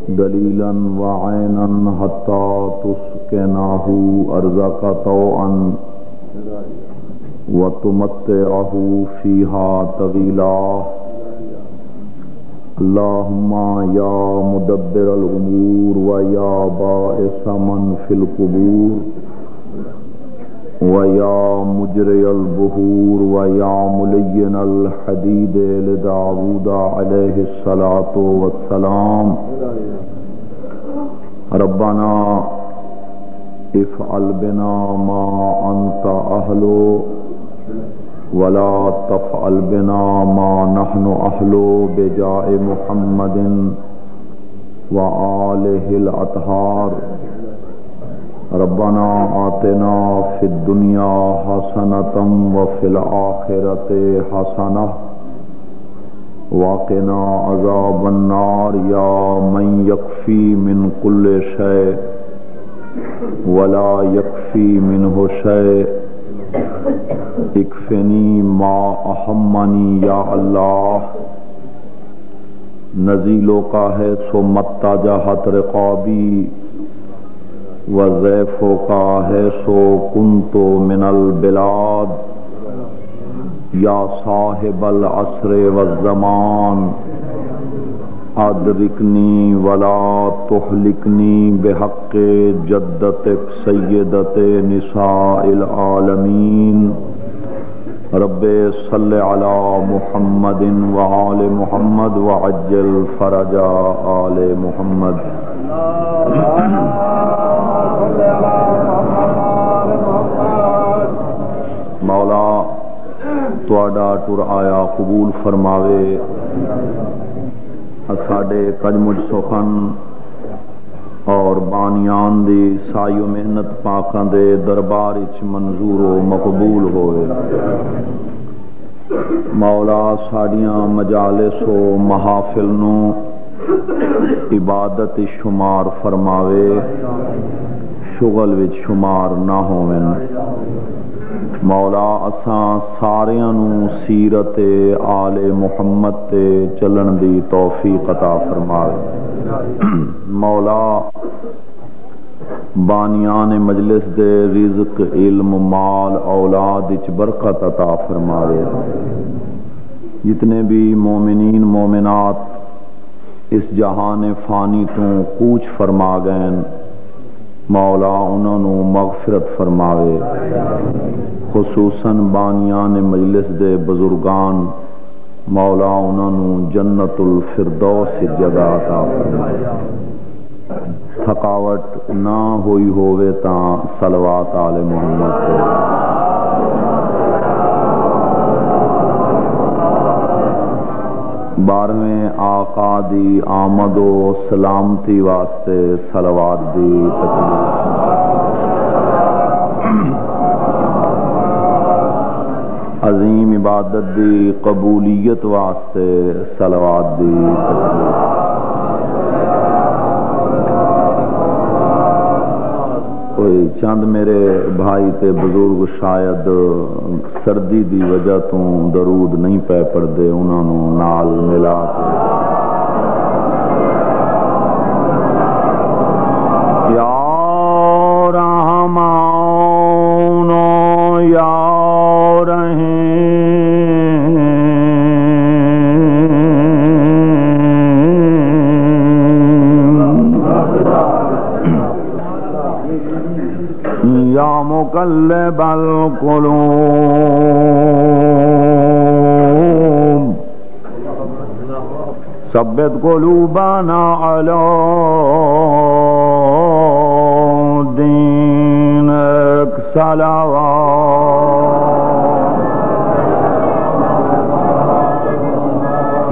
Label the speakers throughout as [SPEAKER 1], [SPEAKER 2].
[SPEAKER 1] دلیلا وعینا حتی تسکنہ ارضک طوعا وتمتعہ فیہا طویلا اللہم یا مدبر الامور ویا باعث من فی القبور ویا مجری البحور ویا ملین الحدید لداود علیہ الصلاة والسلام ربنا افعل بنا ما انت اہلو ولا تفعل بنا ما نحن اہلو بجاء محمد وآلہ الاطہار ربنا آتنا فی الدنیا حسنۃ وفی الآخرۃ حسنۃ وقنا عذاب النار یا من یکفی من کل شیء ولا یکفی منہ شیء اکفنی ما اہمنی یا اللہ نزیلوں کا ہے سو مت جہت رقابی وضیفوں کا ہے سو کنتو من البلاد یا صاحب العصر والزمان ادرکنی ولا تہلکنی بحق جدتک سیدت نساء العالمین رب صلی علی محمد وآل محمد وعجل فرج آل محمد مولا تواڈا ٹر آیا قبول فرماوے ساڈے کج مجھ سخن اور بانیان دی سائی و محنت پاکاں دے دربار وچ منظور و مقبول ہوئے مولا ساڈیاں مجالس و محافل نو عبادت شمار فرماوے شغل وچ شمار نہ ہوویں مولا اساں ساریاں نو سیرت آل محمد تے چلن دی توفیق عطا فرماوے مولا بانیان مجلس دے رزق علم مال اولاد وچ برکت عطا فرماوے جتنے بھی مومنین مومنات اس جہان فانی تو کوچ فرما گئے مولا انہوں نے مغفرت فرماوے خصوصاً بانیان مجلس دے بزرگان مولا انہوں نے جنت الفردوس جگہ عطا فرماوے تھکاوٹ نہ ہوئی ہووے تاں صلوات آل محمد بارہویں آقا دی آمد و سلامتی واسطے صلوات دی تکلیف عظیم عبادت دی قبولیت واسطے صلوات دی تکلیف کوئی چند میرے بھائی تے بزرگ شاید سردی دی وجہ تو درود نہیں پہ پڑھتے انہوں نے نال ملا یا رحمان یا یا مقلب القلوب ثبت قلوبنا علی دینک صلوات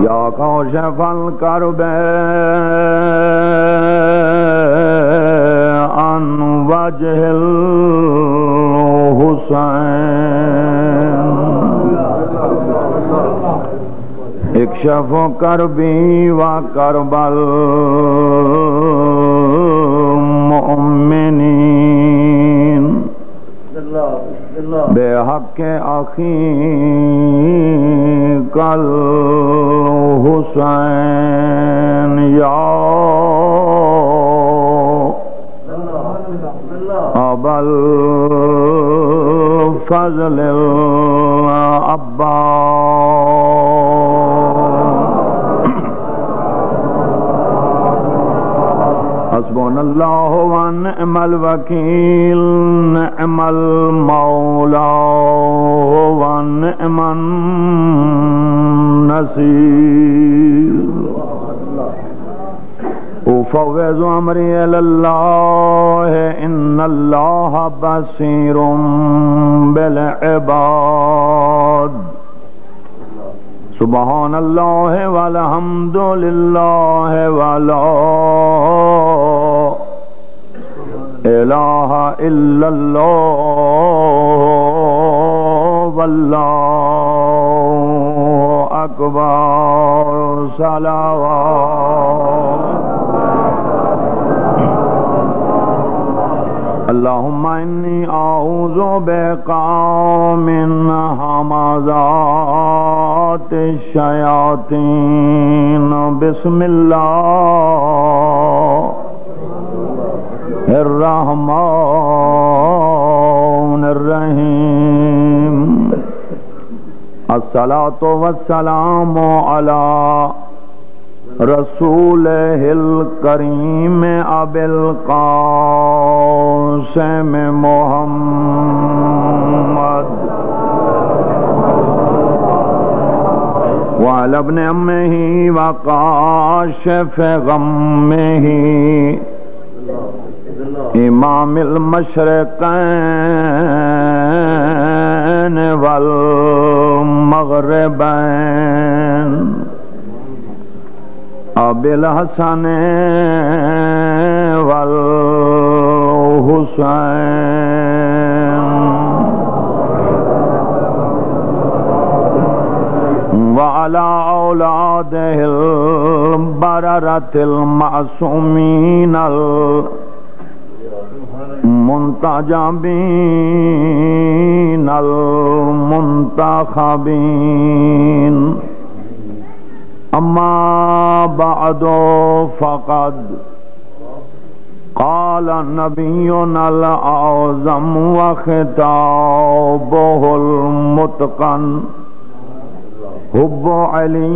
[SPEAKER 1] یا کاشف الکرب عن وجہ الحسین اکشف کربی و کرب المؤمنین بے حق اخی کل حسین یا والفضل حسبنا اللہ ونعم الوکیل نعم المولا ونعم النصیر افوض امری الی اللہ ان اللہ بصیر بالعباد سبحان اللہ والحمد للہ ولا الہ الا اللہ واللہ اکبر صلوات اللہم انی اعوذ بک من ہمزات الشیاطین بسم اللہ الرحمن الرحیم الصلاۃ والسلام علی رسولہ الکریم ابی القاسم محمد وعلی ابن امہ وکاشف غمہ امام المشرقین والمغربین ابی الحسن والحسین وعلی اولادہ البررۃ المعصومین المنتجبین المنتخبین اما بعد فقد قال نبینا الاعظم وخطابه المتقن حب علی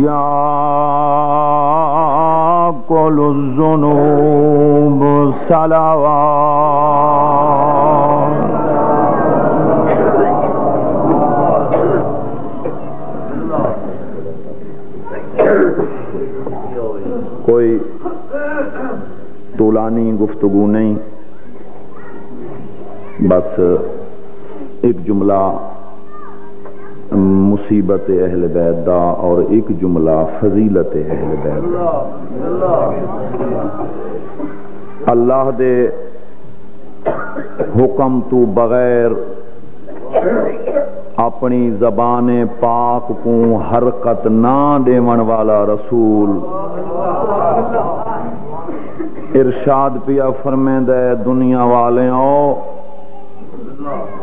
[SPEAKER 1] یا کل الذنوب صلوات کوئی طولانی گفتگو نہیں، بس ایک جملہ مصیبت اہل بیت دا اور ایک جملہ فضیلت اہل بیت دا۔ اللہ دے حکم تو بغیر اپنی زبان پاک کو حرکت نہ دیون والا رسول ارشاد پیا فرمیندہ ہے دنیا والے او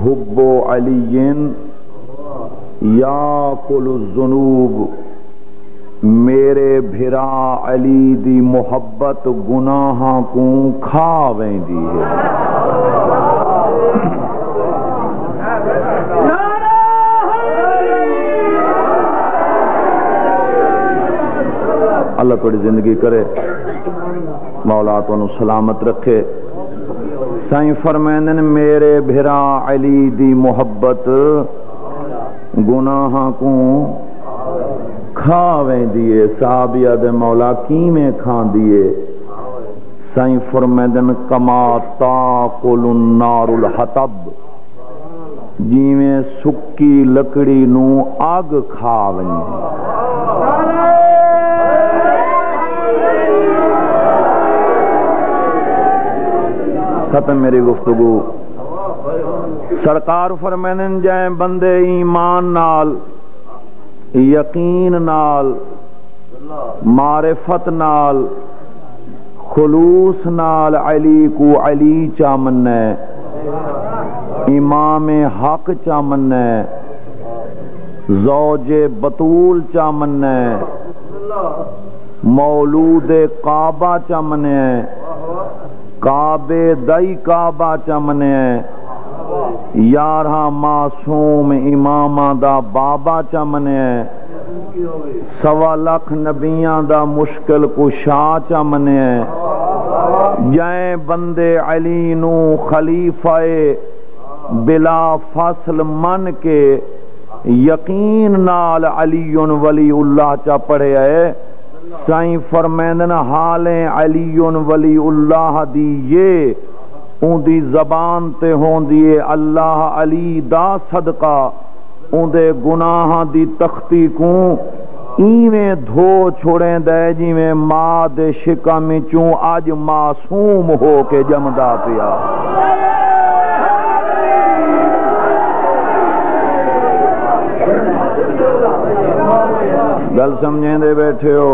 [SPEAKER 1] حب علی یا کل الذنوب، میرے بھرا علی دی محبت گناہاں کو کھا ویندی ہے۔ اللہ تھوڑی زندگی کرے، مولا تو سلامت رکھے۔ سائیں فرمائندن میرے بھرا علی دی محبت گناہاں کو کھاویں دیئے۔ صحابیہ دے مولا کیمیں کھان دیئے؟ سائیں فرمائندن کما تاکل النار الحطب، جیویں سکی لکڑی نو آگ کھاویں۔ ختم میری گفتگو۔ سرکار فرمائن جائیں بندے ایمان نال، یقین نال، معرفت نال، خلوص نال علی کو علی چا مننے، امام حق چا مننے، زوج بطول چا مننے، مولود کعبہ چا مننے، کعبے دائی کعبہ چمنے یارہ معصوم امامہ دا بابا چمنے سوا لکھ نبیاں دا مشکل کشا چمنے جائیں بندے علی نو خلیفہ بلا فصل من کے یقین نال علی ولی اللہ چا پڑھے ہے سائیں فرمیندن حالیں علی ولی اللہ دی یہ اون دی زبان تے ہون دیئے اللہ علی دا صدقہ اون دے گناہ دی تختی کوں ایویں دھو چھوڑیں دے جی میں ماں دے شکم چوں آج معصوم ہو کے جمدا پیا گل سمجھیں دے بیٹھے ہو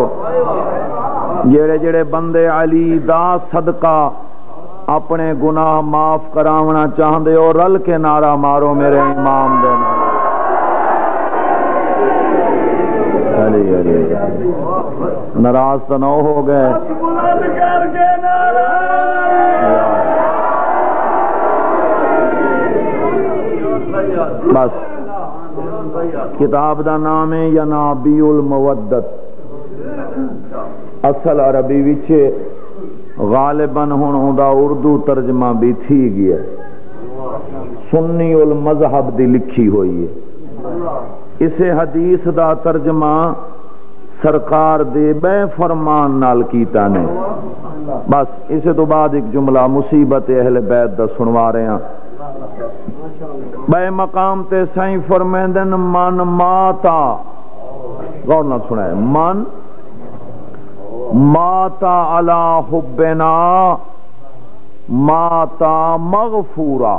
[SPEAKER 1] جڑے جڑے بندے علی دا صدقہ اپنے گناہ معاف کراونا چاہندے اور رل کے نعرہ مارو میرے امام دے علی علی ناراض تو نہ ہو گئے بس کتاب دا نام ہے ینابیع المودت اصل عربی وچے غالباً ہوں دا اردو ترجمہ بھی تھی گیا سنی المذہب دی لکھی ہوئی ہے اسے حدیث دا ترجمہ سرکار دے بے فرمان نال کیتا نے بس اسے تو بعد ایک جملہ مصیبت اہل بیت دا سنوا رہے ہیں بے مقام تے سائیں فرمیندن من ماتا غور نہ سنائے من ماتا علی حبنا ماتا مغفورا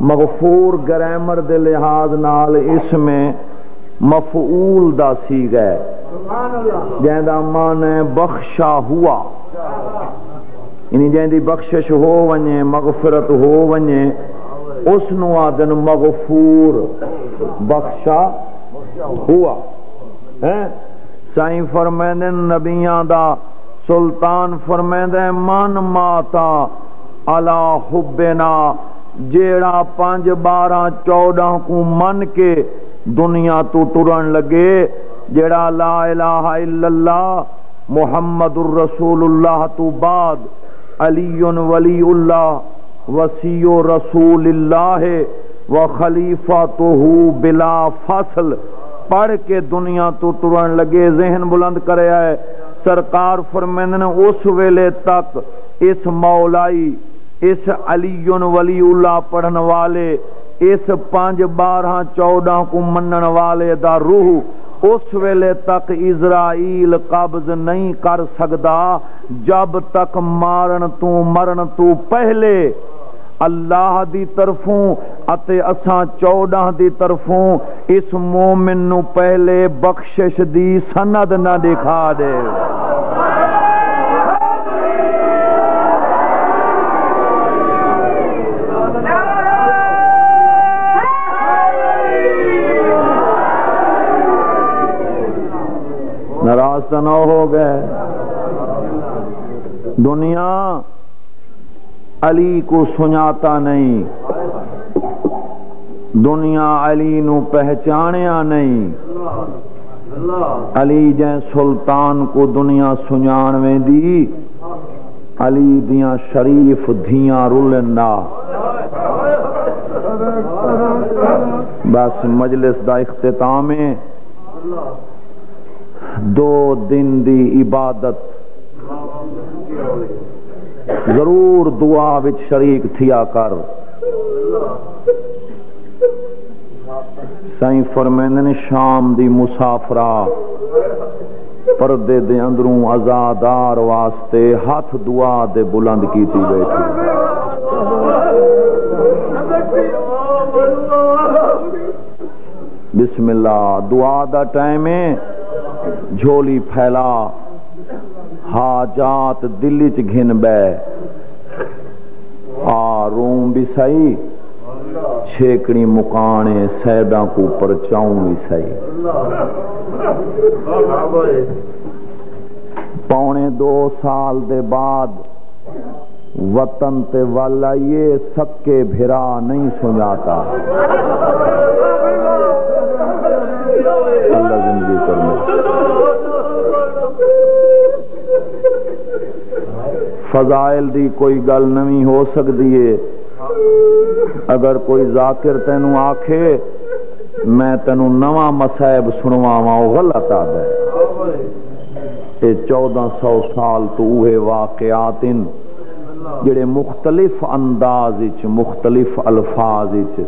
[SPEAKER 1] مغفور گرامر دے لحاظ نال اس میں مفعول دا سیغہ ہے جہاں معنی بخشا ہوا یعنی جہاں بخشش ہو ونجے مغفرت ہو ونجے اس نو آدن مغفور بخشا ہوا سائیں فرمیندن نبیاں دا سلطان فرمیندن من ماتا علی حبنا جیڑا 5 12 14 کو من کے دنیا تو ٹرن لگے جیڑا لا الہ الا اللہ محمد الرسول اللہ تو بعد علی ولی اللہ وصی رسول اللہ و خلیفۃہ بلا فصل پڑھ کے دنیا تو ٹرن لگے ذہن بلند کرے ہے سرکار فرمیندن اس ویلے تک اس مولائی اس علی ولی اللہ پڑھن والے اس 5 12 14 کو منن والے دا روح اس ویلے تک اسرائیل قبض نہیں کر سکدا جب تک مرن تو پہلے اللہ دی طرفوں اتے اساں 14 دی طرفوں اس مومن نو پہلے بخشش دی سند نہ دکھا دے ناراض نہ ہو گئے دنیا علی کو سناتا نہیں دنیا علی نو پہچانیا نہیں علی جائیں سلطان کو دنیا سنان میں دی علی دیاں شریف دھیاں رولنا بس مجلس دا اختتام ہے 2 دن دی عبادت ضرور دعا وچ شریک تھیا کر سائیں فرمیندن شام دی مسافرہ پردے دے اندروں آزادار واسطے ہاتھ دعا دے بلند کیتی بیٹھی بسم اللہ دعا دا ٹائم ہے جھولی پھیلا حاجات دلی چ گھن بے روم بھی صحیح چھیکڑی مکانے سیداں کو پرچاؤں بھی صحیح 2.25 سال دے بعد وطن تے والا یہ سکے بھرا نہیں سناتا. اللہ زندگی کرنے. فضائل دی کوئی گل نویں ہو سکتی ہے. اگر کوئی ذاکر تینوں آکھے میں تینوں نواں مصائب سنواواں وہ غلط آتا ہے. یہ 1400 سال تو اوہے واقعات جڑے مختلف انداز وچ مختلف الفاظ وچ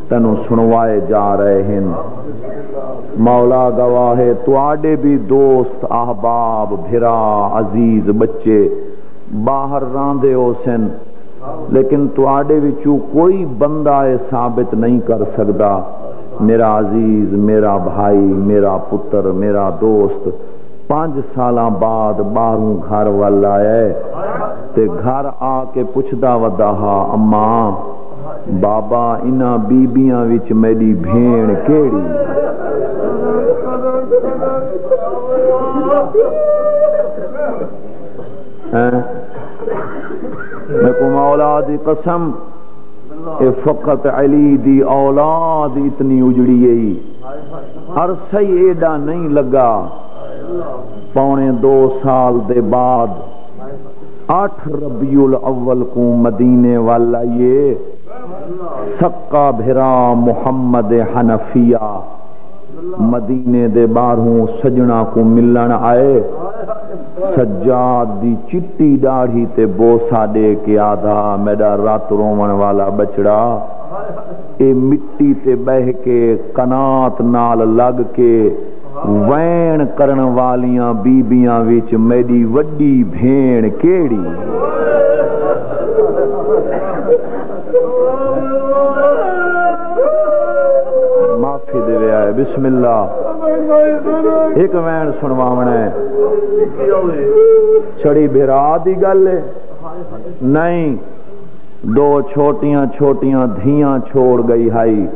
[SPEAKER 1] تینوں سنوائے جا رہے ہیں. مولا گواہ ہے تواڈے بھی دوست احباب بھرا عزیز بچے باہر راندے ہو سن لیکن تواڈے وچوں کوئی بندہ یہ ثابت نہیں کر سکدا میرا عزیز میرا بھائی میرا پتر میرا دوست 5 سالاں بعد باہروں گھر والا ہے تے گھر آ کے پوچھدا ودا ہا اماں بابا انہاں بیبیاں وچ میری بھیڑ کیڑی. میں کو مولا دی قسم اے فقط علی دی اولاد اتنی اجڑی گئی عرصہ ایڈا نہیں لگا. 2.25 سال دے بعد 8 ربیع الاول کو مدینے والا یہ سکا بھرا محمد حنفیہ مدینے دے باہروں سجنا کو ملن آئے. سجاد دی چٹی داڑھی تے بوسا دے کے آدھا میرا رات رومن والا بچڑا اے مٹی تے بہ کے کنات نال لگ کے وین کرن والیاں بیبیاں وچ میری وڈی بھیڑ کیڑی. معافی دے ویا ہے بسم اللہ. ایک وین سنواونا ہے چھڑی بھرا دی گل ہے نہیں 2 چھوٹیاں چھوٹیاں دھیاں چھوڑ گئی ہائی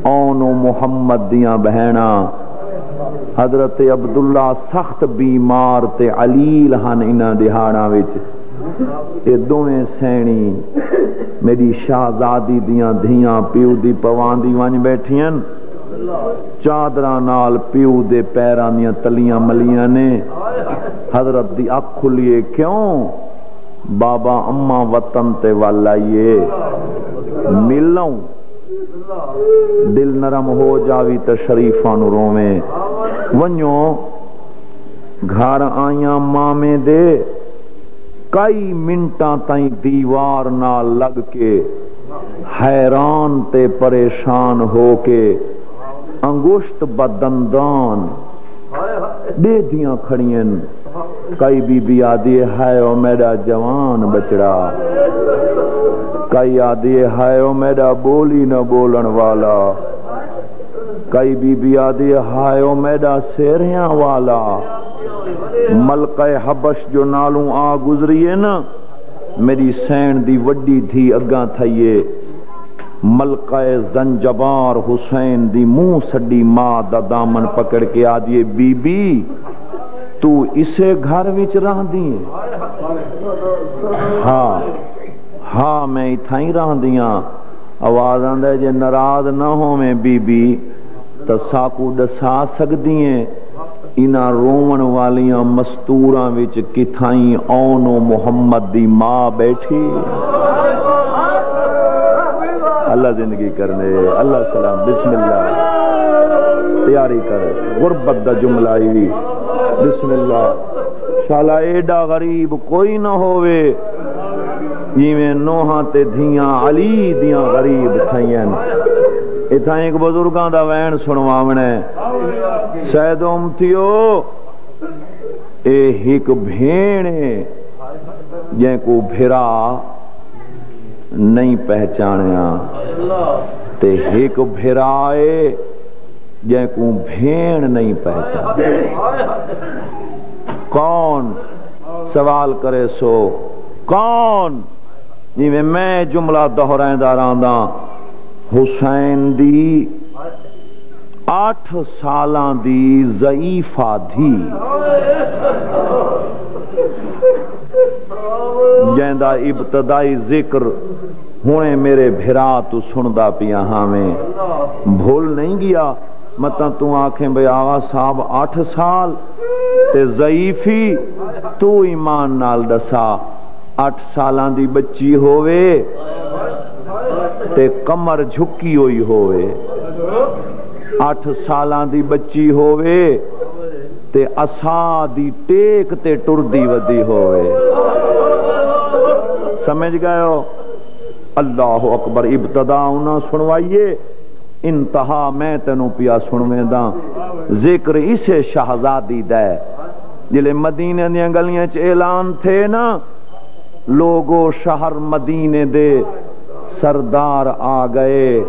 [SPEAKER 1] اونو محمد دیاں بہنا. حضرت عبداللہ سخت بیمار تے علیل ہن انہاں دہاڑاں وچ. اے دوویں سینی میری شہزادی دیاں دھیاں پیو دی پواندی ونج بیٹھیاں چادراں نال پیو دے پیراں دیاں تلیاں ملیاں نے. حضرت دی اکھ کھلیے کیوں بابا اماں وطن تے والا یہ ملوں دل نرم ہو جاوی تے شریفاں نو روویں. ونجو گھر آیاں مامے دے کئی منٹاں تائیں دیوار نال لگ کے حیران تے پریشان ہو کے انگشت بدندان دے دیاں کھڑیاں. کئی بی بی آدھی ہے او میرا جوان بچڑا کئی آدھی ہے او میرا بولی نہ بولن والا کئی بی بی آدھی ہے او میرا سیریاں والا. ملکہ حبش جو نالوں آ گزری ہے نا میری سین دی وڈی تھی اگاں تھئیے ملکہ زنجبار حسین دی منہ سڈی ماں دا دامن پکڑ کے آدھی بی بی تو اسے گھر وچ رہ دیئے. ہاں میں اتھائیں رہ دیاں. آواز آندے جے ناراض نہ ہو میں بی بی تا ساکو دسا سکدیئے انہاں رومن والیاں مستوراں وچ کتھائیں اونو محمد دی ماں بیٹھی. اللہ زندگی کرنے اللہ سلام بسم اللہ تیاری کرے غربت دا جملہ ہی بسم اللہ. شالا ایڈا غریب کوئی نہ ہووے جیویں نوہاں تے دھیاں علی دیاں غریب تھائیں. اتھا ایک بزرگاں دا وین سنواونا ہے. سید امتیو اے ہک بھیڑے جن کو بھرا نہیں پہچانیا تے ہک بھرائے جن کو بھیڑ نہیں پہچانیا. کون سوال کرے سو کون جی میں جملہ دہرائیں داراندہ حسین دی 8 سالاں دی ضعیفہ دھی جیندا ابتدائی ذکر ہونے میرے بھرا تو سندا پیا ہاویں بھول نہیں گیا مطلع تو آنکھیں بے آغا صاحب 8 سال تے ضعیفی تو ایمان نال دسا 8 سالان دی بچی ہوئے تے کمر جھکی ہوئی ہوئے 8 سالان دی بچی ہوئے تے اسا دی ٹیک تے ٹردی ودی ہوئے سمجھ گئے ہو اللہ اکبر ابتدا انہاں سنوائیے انتہا میں تینوں پیا سنویں دا ذکر اسے شہزادی دے جلے مدینے دیاں گلیاں چ اعلان تھے نا لوگو شہر مدینے دے سردار آ گئے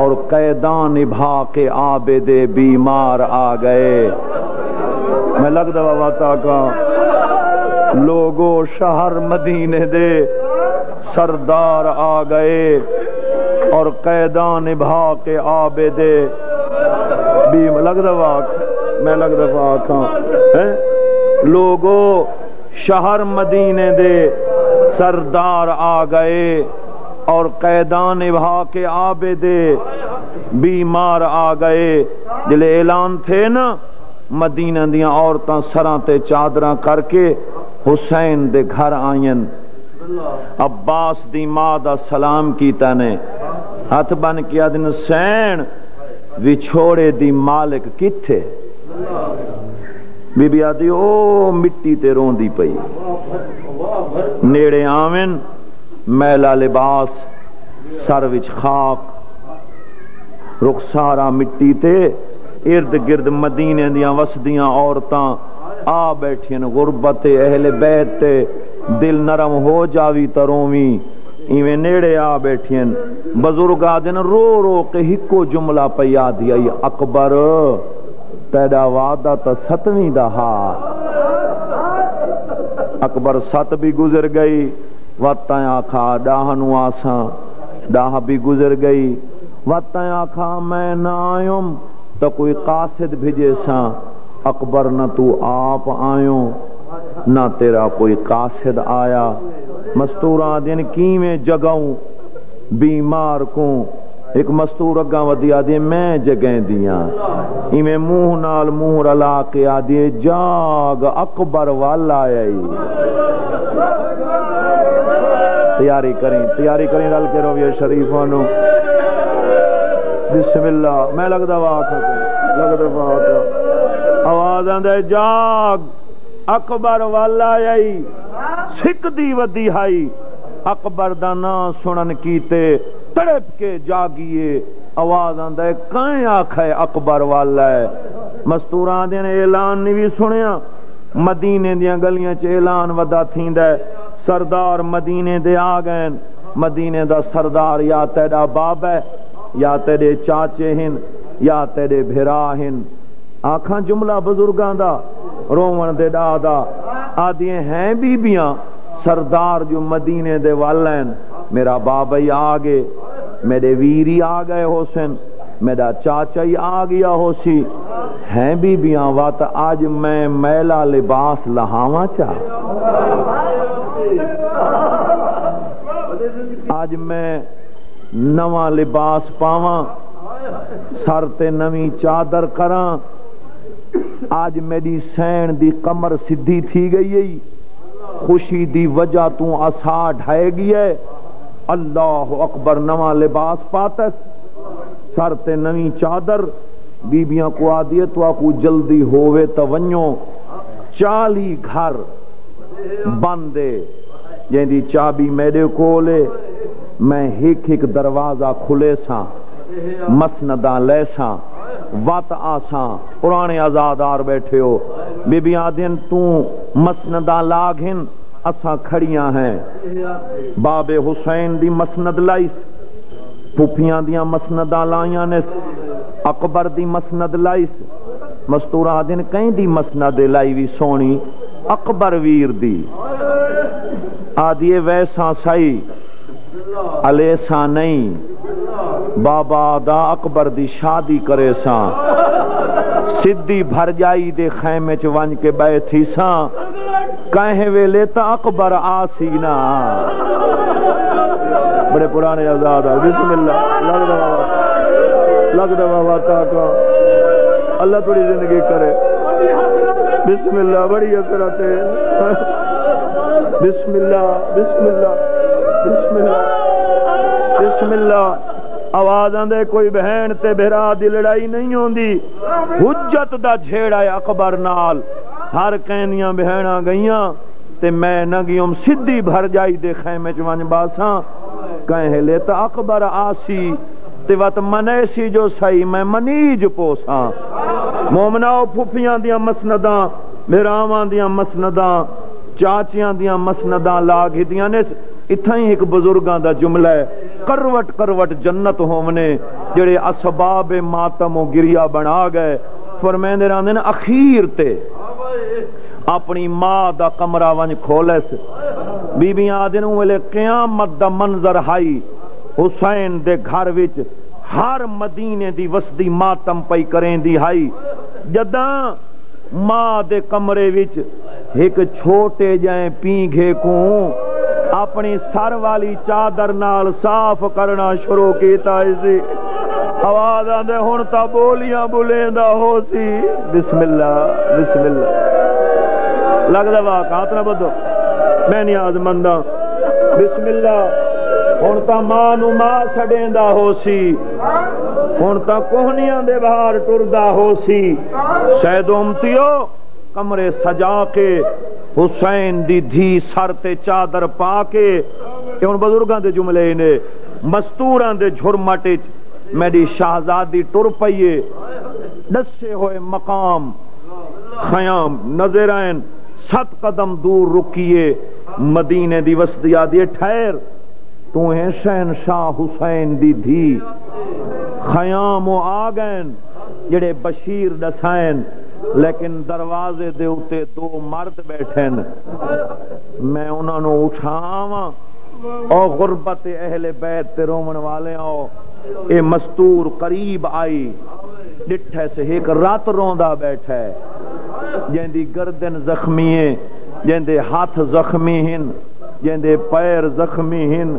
[SPEAKER 1] اور قیدان نبھا کے عابد بیمار آ گئے میں لگ دوا واتا کا لوگو شہر مدینے دے سردار آ گئے اور قیدان نبھا کے عابد بیمار لگ دوا میں لگ دوا کا لوگو شہر مدینے دے سردار آ گئے اور قیدان نبھا کے عابد بیمار آ گئے جلے اعلان تھے نا مدینہ دیاں عورتاں سراں تے چادراں کر کے حسین دے گھر آئین عباس دی ماں دا سلام کیتا نے ہاتھ بن کیا دن حسین وچھوڑے دی مالک کتھے بی بی آدھی او مٹی تے رون دی پئی نیڑے آمن میلا لباس سر وچ خاک رخسارا مٹی تے ارد گرد مدینے دیاں وسدیاں عورتاں آ بیٹھین غربت اہل بیت تے دل نرم ہو جاوی ترومی ایویں نیڑے آ بیٹھین بزرگ آدن رو رو کے ہکو جملہ پیا دیا اکبر تیڑا وعدہ تا 7ویں دہا اکبر 7 بھی گزر گئی وقتاں آکھا ڈاہ نو آساں ڈاہ بھی گزر گئی وقتاں آکھا میں نہ آئیم تو کوئی قاصد بھیجے ساں اکبر نہ تو آپ آئیوں نہ تیرا کوئی قاصد آیا مستوراں دین کیویں جگاؤں بیمار کو ایک مستور اگاں ودی آدھی میں جگہیں دیاں ایویں منہ نال منہ رلا کے آدھی جاگ اکبر والا آئی تیاری کریں رل کے رویہ شریفانو بسم اللہ میں لگ دا آواز آندے جاگ اکبر والا آئی سکھ دی ودی ہائی اکبر دا نا سنن کیتے تڑپ کے جاگیے آواز آندہ ہے کائیں آکھا ہے اکبر والا ہے مستوران دین اعلان نہیں بھی سنیا مدینے دیاں گلیاں چ اعلان ودا تھیندا ہے سردار مدینے دے آ گئے مدینے دا سردار یا تیڑا باب ہے یا تیڑے چاچے ہن یا تیڑے بھرا ہن آکھاں جملہ بزرگاں دا رومن دے ڈادا آدھیں ہیں بیبیاں سردار جو مدینے دے والین میرا بابا ہی آگے میرے ویری آگئے حسین میرا چاچا ہی آگیا ہوسی ہیں بیبیاں وات آج میں میلا لباس لہاواں چاہ آج میں نواں لباس پاواں سر تے نویں چادر کراں آج میری سین دی کمر سدھی تھی گئی ہے خوشی دی وجہ تو اسا ڈھائے گئی ہے اللہ اکبر نواں لباس پاتس سر تے نویں چادر بیبیاں کو آدھیے تو آکو جلدی ہووے تو 40 گھر بندے جیندی چابی میرے کولے میں ایک دروازہ کھلے ساں مسنداں لے ساں وات آساں پرانے آزادار بیٹھے ہو بی بی آدھین تو مسنداں لاگھن اساں کھڑیاں ہیں باب حسین دی مسند لائس پھوپیاں دیاں مسنداں لائیاں نے اکبر دی مسند لائس مستور آدھین کہیں دی مسند لائی وی سونی اکبر ویر دی آدھیے ویساں سائی علیساں نہیں بابا دا اکبر دی شادی کرے ساں سدھی بھر جائی دے خیمے چ ون کے بیٹھی ساں کہیں ویلے تا اکبر آسینا بڑے پرانے آزاد ہے بسم اللہ لگ دو بابا کا اللہ تھوڑی زندگی کرے بسم اللہ بڑی اکراتے بسم اللہ بسم اللہ بسم اللہ بسم اللہ آوازاں دے کوئی بہن تے بھرا دی لڑائی نہیں ہوندی حجت دا جھیڑا اکبر نال ہر کہنیاں بہناں گئیاں تے میں نہ گیوم سدھی بھر جائی دے خیمے چ باساں کہیں لے تا اکبر آسی تے وت منیسی جو سائی میں منیج پوساں مومناؤ پھپھیاں دیاں مسنداں میراواں دیاں مسنداں چاچیاں دیاں مسنداں لاگ ہدیاں نے اتھا ہی ایک بزرگاں دا جملہ ہے کروٹ کروٹ جنت ہومنے جڑے اسباب ماتم و گریا بنا گئے فرمیندے راندے نا اخیر تے اپنی ماں دا کمرہ ونج کھولے سے بی بی آدن ویلے قیامت دا منظر ہائی حسین دے گھر وچ ہر مدینے دی وسدی ماتم پئی کریں دی ہائی جداں ماں دے کمرے وچ ایک چھوٹے جائیں پینگھے کو اپنی سر والی چادر نال صاف کرنا شروع کیتا اسی آواز آندے ہن تا بولیاں بولیندا ہو سی بسم اللہ لگدا وا کاتنا بدو میں نیاز مندا بسم اللہ ہن تا ماں نو ماں چھڈیندا ہو سی ہن تا کوہنیاں دے باہر ٹردا ہو سی شاید امتیو کمرے سجا کے حسین دی دھی سر تے چادر پا کے یہ ان بزرگاں دے جملے نے مستوراں دے جھرمٹ وچ میری شہزادی ٹر پئیے دسے ہوئے مقام خیام نظر آئین 7 قدم دور رکیے مدینے دی وسطی آدھی ٹھہر تو ہیں شہنشاہ حسین دی دھی خیام و آگین جڑے بشیر دسائن لیکن دروازے دے اتے 2 مرد بیٹھن میں انہوں نے اٹھاواں اور غربت اہل بیت تے رومن والے آؤ اے مستور قریب آئی ڈٹھے سے ایک رات روندا بیٹھا ہے جیندی گردن زخمی ہے جیندے ہاتھ زخمی ہن جیندے پیر زخمی ہن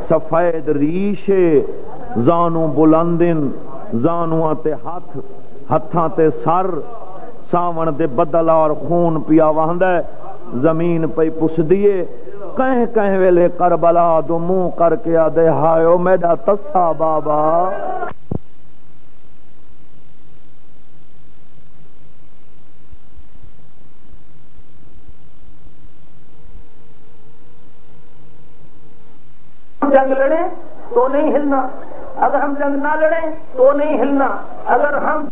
[SPEAKER 1] سفید ریشے زانو بلندن زانو تے ہاتھ ہتھاں تے سر ساون دے بدل اور خون پیا وہندا ہے زمین پہ پس دیے کہیں ویلے کربلا دو منہ کر کے آدھے ہائیو میڈا تسا بابا
[SPEAKER 2] جنگ لڑیں تو نہیں ہلنا اگر ہم جنگ نہ لڑیں تو نہیں ہلنا اگر ہم